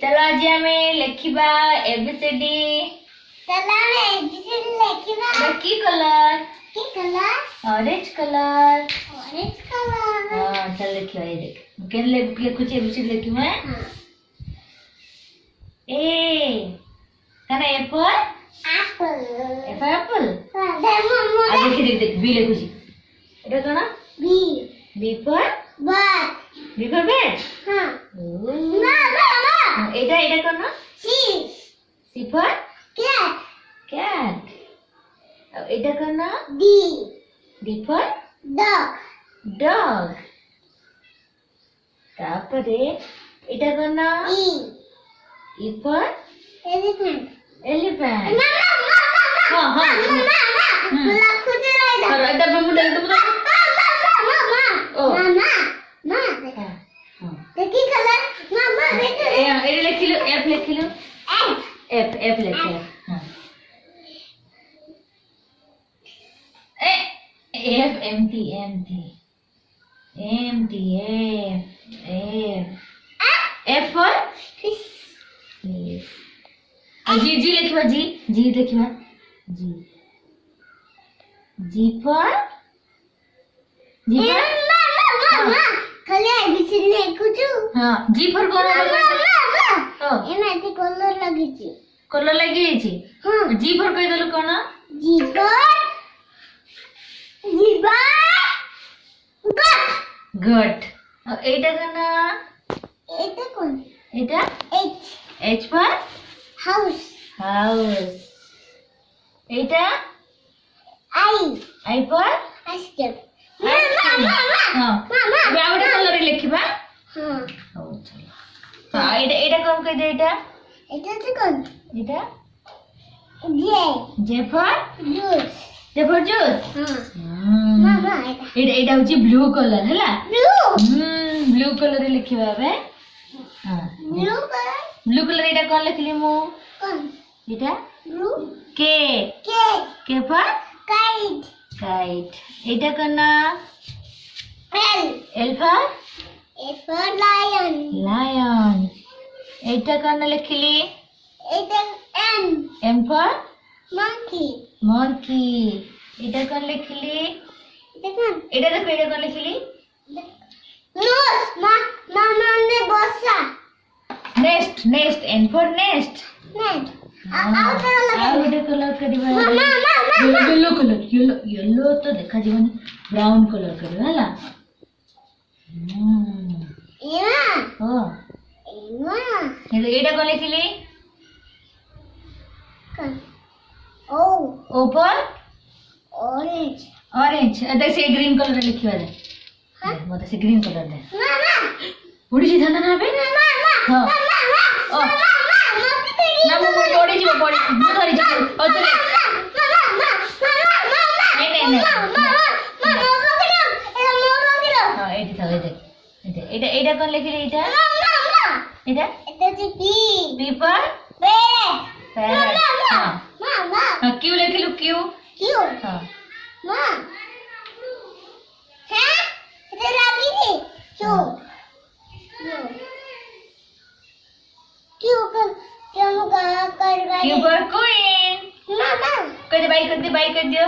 चलो आज हमें लिखिबा एबीसीडी। चलो हमें एबीसीडी लिखिबा। की कलर? की colour? Orange colour. Orange colour. हां चल लिखिबा। ये देख केन लिखुची एबीसीडी लिखिबा। हां ए कना एप्पल? एप्पल। एप्पल? हां दे मम्मा। आ देख बी लिखुची। एटा कना? B. B for? Bat. B for bat? हां। ना एटा कना? C. C for? Cat. Cat. अब एटा कना? D. D for? Dog. Dog. तापरे एटा कना? E. E for? Elephant. Elephant. हां हां मला खुशी राहिला। अरे इधर पे मुंडा इधर मुंडा। मामा देखी कलर मामा देख ए लिख लो एफ लिख लो। एफ एफ लिख लो। हां F empty empty empty F for fish. G G लिखवा। जी जी लिखवा। G ji for? Ji for? मामा खाली एबीसीडी लिखुछु। हां जी फॉर कोन? मामा एनाते कलर लागिछि। कलर लागि छि। हां जी फॉर कहि दलो कोन? जी फॉर गट। गट। और एटा कना? एटा कोन? एटा H. H for? House. House. Etah I. I for? Ice cream. मामा हां मामा अब आउटा कलर लिखिबा। हां हो चलो तो एटा कोन कहि दे? एटा एटा कोन? एटा J. J for? Juice. J for juice. हां मामा एटा होची ब्लू कलर हैला। ब्लू। ब्लू कलर लिखिबा बे। हां ब्लू कलर। ब्लू कलर एटा कोन लिखली मु? कोन? एटा ब्लू। के। के फॉर? काइट। काइट। एटा कना? L. L for? A for lion. Lion. एटा कना लिखली? एटा M. M for? Monkey. Monkey. एटा कोन लिखली? एटा कोन? एटा देखो एटा कोन लिखली? नोस। मामा ने बसा। Nest. Nest N for nest. Net. Out colour करिबा। मामा येलो कलर। येलो तो देखा जीवन ब्राउन कलर करिबा हैला। एमा हो एमा एटा कोन लिखली? कोन? O. O for? Orange. Orange. अदे से ग्रीन कलर लिखिबा दे। हां मते से ग्रीन कलर दे। मामा उड़ी जी धंदा ना बे। मामा हां मामा ना मु पड़ी जीव पड़ी मु धरि जी ओ तो नहीं हां एटी था एटा एटा कोन लिखली? एटा एटा एटा जी बी फॉर? पैरट। हां हां क्यू लिखलु? क्यू। क्यू। हां मां है एटा लागी थी क्यू। क्यू कर क्यू फॉर क्वीन। मामा कर दे बाई कर दियो।